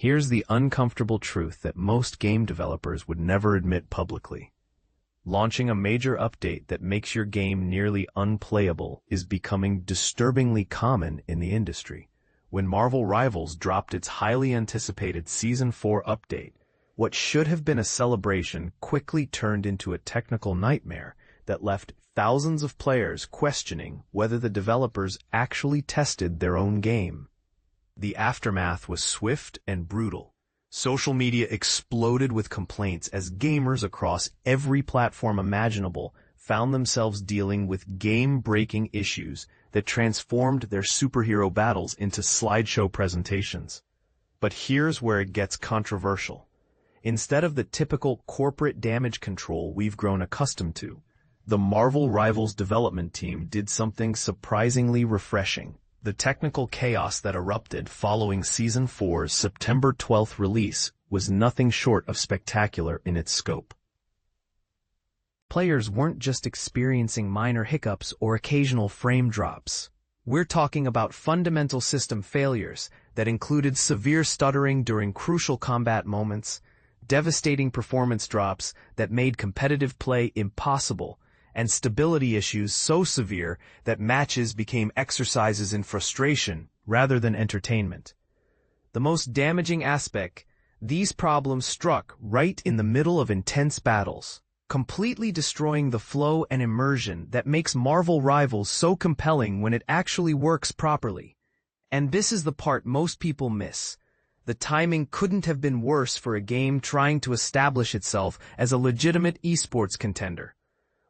Here's the uncomfortable truth that most game developers would never admit publicly. Launching a major update that makes your game nearly unplayable is becoming disturbingly common in the industry. When Marvel Rivals dropped its highly anticipated Season 4 update, what should have been a celebration quickly turned into a technical nightmare that left thousands of players questioning whether the developers actually tested their own game. The aftermath was swift and brutal. Social media exploded with complaints as gamers across every platform imaginable found themselves dealing with game-breaking issues that transformed their superhero battles into slideshow presentations. But here's where it gets controversial. Instead of the typical corporate damage control we've grown accustomed to, the Marvel Rivals development team did something surprisingly refreshing. The technical chaos that erupted following Season 4's September 12th release was nothing short of spectacular in its scope. Players weren't just experiencing minor hiccups or occasional frame drops. We're talking about fundamental system failures that included severe stuttering during crucial combat moments, devastating performance drops that made competitive play impossible, and stability issues so severe that matches became exercises in frustration rather than entertainment. The most damaging aspect, these problems struck right in the middle of intense battles, completely destroying the flow and immersion that makes Marvel Rivals so compelling when it actually works properly. And this is the part most people miss. The timing couldn't have been worse for a game trying to establish itself as a legitimate esports contender.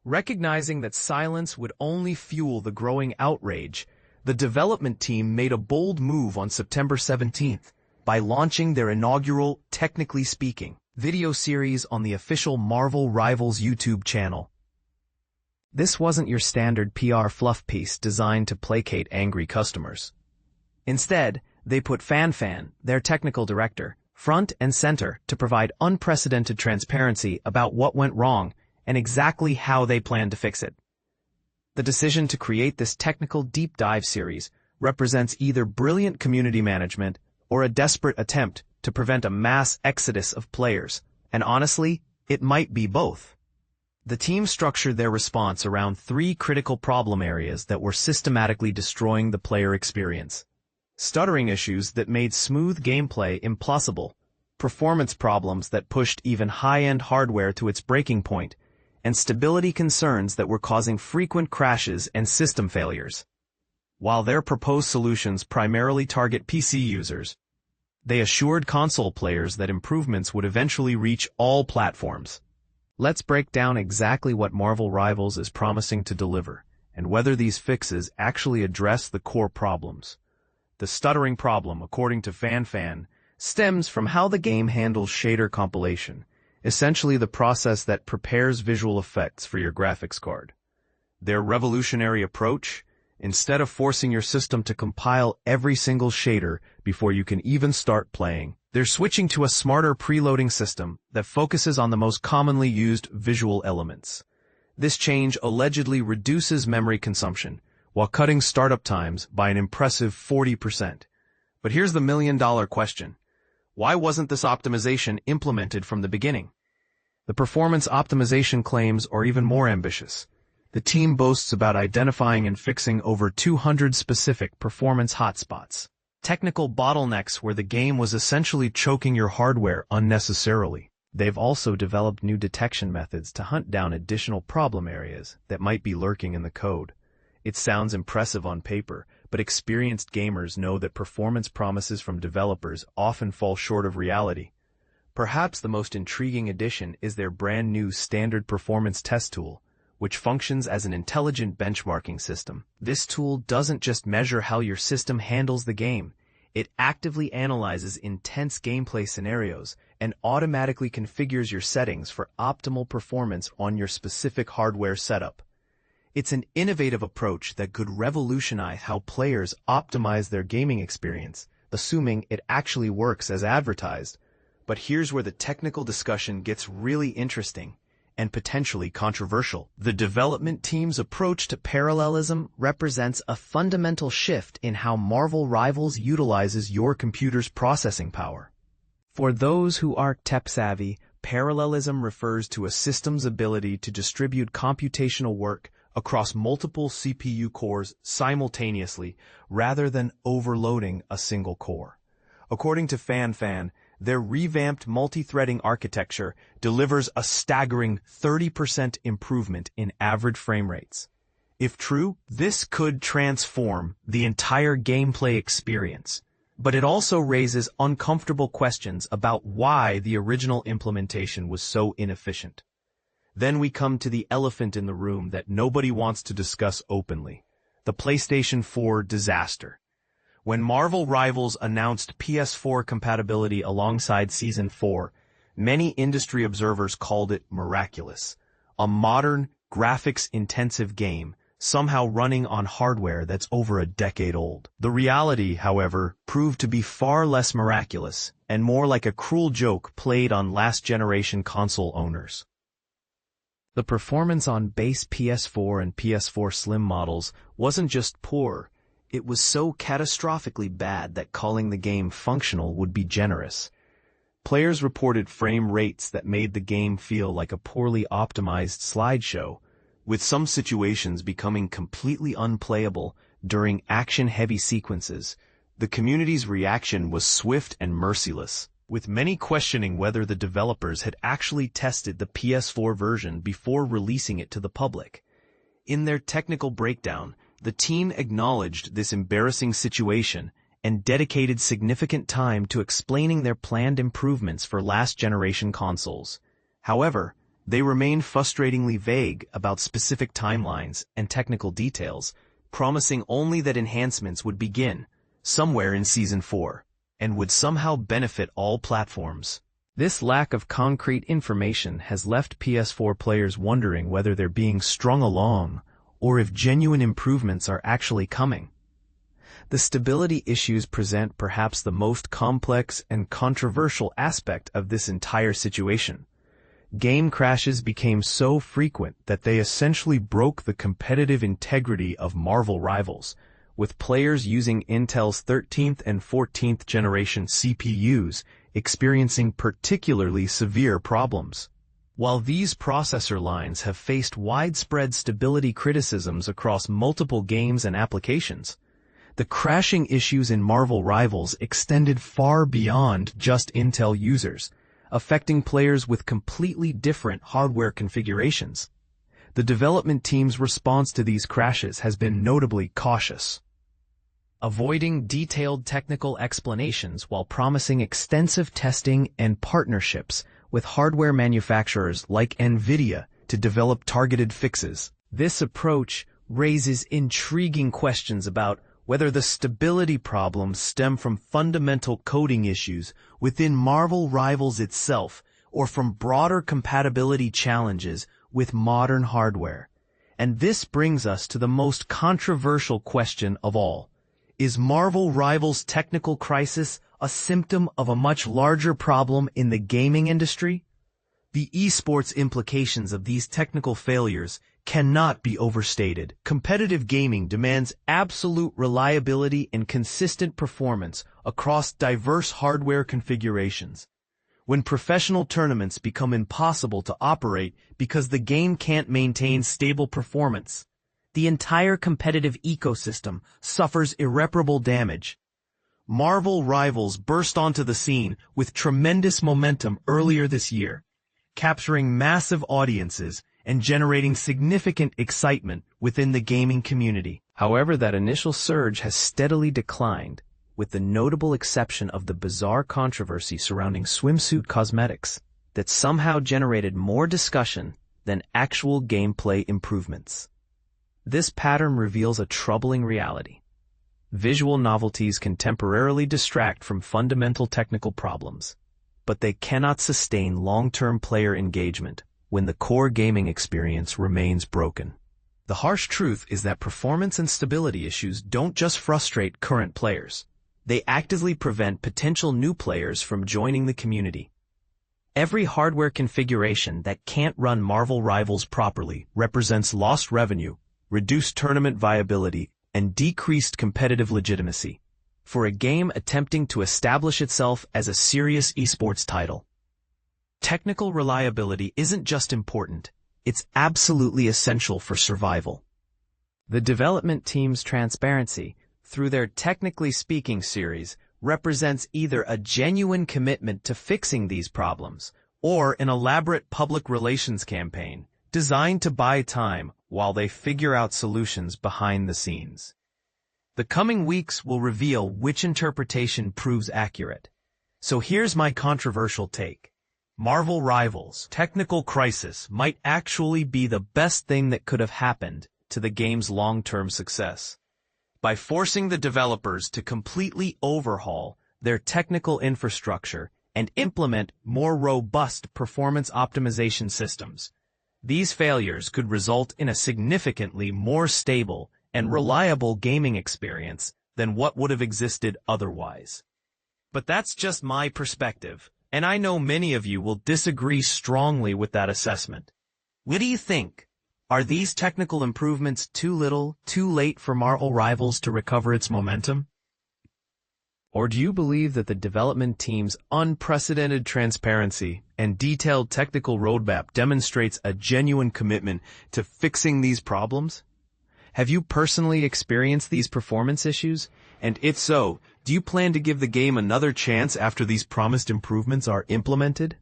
Recognizing that silence would only fuel the growing outrage, the development team made a bold move on September 17th by launching their inaugural Technically Speaking video series on the official Marvel Rivals YouTube channel. This wasn't your standard PR fluff piece designed to placate angry customers. Instead, they put FanFan, their technical director, front and center to provide unprecedented transparency about what went wrong and exactly how they plan to fix it. The decision to create this technical deep dive series represents either brilliant community management or a desperate attempt to prevent a mass exodus of players, and honestly, it might be both. The team structured their response around 3 critical problem areas that were systematically destroying the player experience. Stuttering issues that made smooth gameplay impossible, performance problems that pushed even high-end hardware to its breaking point, and stability concerns that were causing frequent crashes and system failures. While their proposed solutions primarily target PC users, they assured console players that improvements would eventually reach all platforms. Let's break down exactly what Marvel Rivals is promising to deliver, and whether these fixes actually address the core problems. The stuttering problem, according to FanFan, stems from how the game handles shader compilation, essentially the process that prepares visual effects for your graphics card. Their revolutionary approach, instead of forcing your system to compile every single shader before you can even start playing, they're switching to a smarter preloading system that focuses on the most commonly used visual elements. This change allegedly reduces memory consumption, while cutting startup times by an impressive 40%. But here's the million-dollar question. Why wasn't this optimization implemented from the beginning? The performance optimization claims are even more ambitious. The team boasts about identifying and fixing over 200 specific performance hotspots, technical bottlenecks where the game was essentially choking your hardware unnecessarily. They've also developed new detection methods to hunt down additional problem areas that might be lurking in the code. It sounds impressive on paper, but experienced gamers know that performance promises from developers often fall short of reality. Perhaps the most intriguing addition is their brand new standard performance test tool, which functions as an intelligent benchmarking system. This tool doesn't just measure how your system handles the game. It actively analyzes intense gameplay scenarios and automatically configures your settings for optimal performance on your specific hardware setup. It's an innovative approach that could revolutionize how players optimize their gaming experience, assuming it actually works as advertised. But here's where the technical discussion gets really interesting and potentially controversial. The development team's approach to parallelism represents a fundamental shift in how Marvel Rivals utilizes your computer's processing power. For those who aren't tech-savvy, parallelism refers to a system's ability to distribute computational work across multiple CPU cores simultaneously rather than overloading a single core. According to FanFan, their revamped multi-threading architecture delivers a staggering 30% improvement in average frame rates. If true, this could transform the entire gameplay experience. But it also raises uncomfortable questions about why the original implementation was so inefficient. Then we come to the elephant in the room that nobody wants to discuss openly: the PlayStation 4 disaster. When Marvel Rivals announced PS4 compatibility alongside Season 4, many industry observers called it miraculous. A modern, graphics-intensive game somehow running on hardware that's over a decade old. The reality, however, proved to be far less miraculous and more like a cruel joke played on last-generation console owners. The performance on base PS4 and PS4 Slim models wasn't just poor, it was so catastrophically bad that calling the game functional would be generous. Players reported frame rates that made the game feel like a poorly optimized slideshow, with some situations becoming completely unplayable during action-heavy sequences. The community's reaction was swift and merciless, with many questioning whether the developers had actually tested the PS4 version before releasing it to the public. In their technical breakdown, the team acknowledged this embarrassing situation and dedicated significant time to explaining their planned improvements for last-generation consoles. However, they remained frustratingly vague about specific timelines and technical details, promising only that enhancements would begin somewhere in Season 4 and would somehow benefit all platforms. This lack of concrete information has left PS4 players wondering whether they're being strung along or if genuine improvements are actually coming. The stability issues present perhaps the most complex and controversial aspect of this entire situation. Game crashes became so frequent that they essentially broke the competitive integrity of Marvel Rivals, with players using Intel's 13th and 14th generation CPUs experiencing particularly severe problems. While these processor lines have faced widespread stability criticisms across multiple games and applications, the crashing issues in Marvel Rivals extended far beyond just Intel users, affecting players with completely different hardware configurations. The development team's response to these crashes has been notably cautious, avoiding detailed technical explanations while promising extensive testing and partnerships with hardware manufacturers like NVIDIA to develop targeted fixes. This approach raises intriguing questions about whether the stability problems stem from fundamental coding issues within Marvel Rivals itself or from broader compatibility challenges with modern hardware. And this brings us to the most controversial question of all. Is Marvel Rivals' technical crisis a symptom of a much larger problem in the gaming industry? The esports implications of these technical failures cannot be overstated. Competitive gaming demands absolute reliability and consistent performance across diverse hardware configurations. When professional tournaments become impossible to operate because the game can't maintain stable performance, the entire competitive ecosystem suffers irreparable damage. Marvel Rivals burst onto the scene with tremendous momentum earlier this year, capturing massive audiences and generating significant excitement within the gaming community. However, that initial surge has steadily declined, with the notable exception of the bizarre controversy surrounding swimsuit cosmetics that somehow generated more discussion than actual gameplay improvements. This pattern reveals a troubling reality. Visual novelties can temporarily distract from fundamental technical problems, but they cannot sustain long-term player engagement when the core gaming experience remains broken. The harsh truth is that performance and stability issues don't just frustrate current players. They actively prevent potential new players from joining the community. Every hardware configuration that can't run Marvel Rivals properly represents lost revenue, reduced tournament viability, and decreased competitive legitimacy. for a game attempting to establish itself as a serious esports title. Technical reliability isn't just important, it's absolutely essential for survival. The development team's transparency, through their Technically Speaking series, represents either a genuine commitment to fixing these problems or an elaborate public relations campaign designed to buy time while they figure out solutions behind the scenes. The coming weeks will reveal which interpretation proves accurate. So here's my controversial take. Marvel Rivals' technical crisis might actually be the best thing that could have happened to the game's long-term success. By forcing the developers to completely overhaul their technical infrastructure and implement more robust performance optimization systems, these failures could result in a significantly more stable and reliable gaming experience than what would have existed otherwise. But that's just my perspective, and I know many of you will disagree strongly with that assessment. What do you think? Are these technical improvements too little, too late for Marvel Rivals to recover its momentum? Or do you believe that the development team's unprecedented transparency and detailed technical roadmap demonstrates a genuine commitment to fixing these problems? Have you personally experienced these performance issues? And if so, do you plan to give the game another chance after these promised improvements are implemented?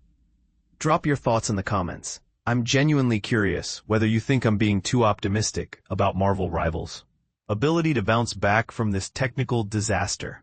Drop your thoughts in the comments. I'm genuinely curious whether you think I'm being too optimistic about Marvel Rivals' ability to bounce back from this technical disaster.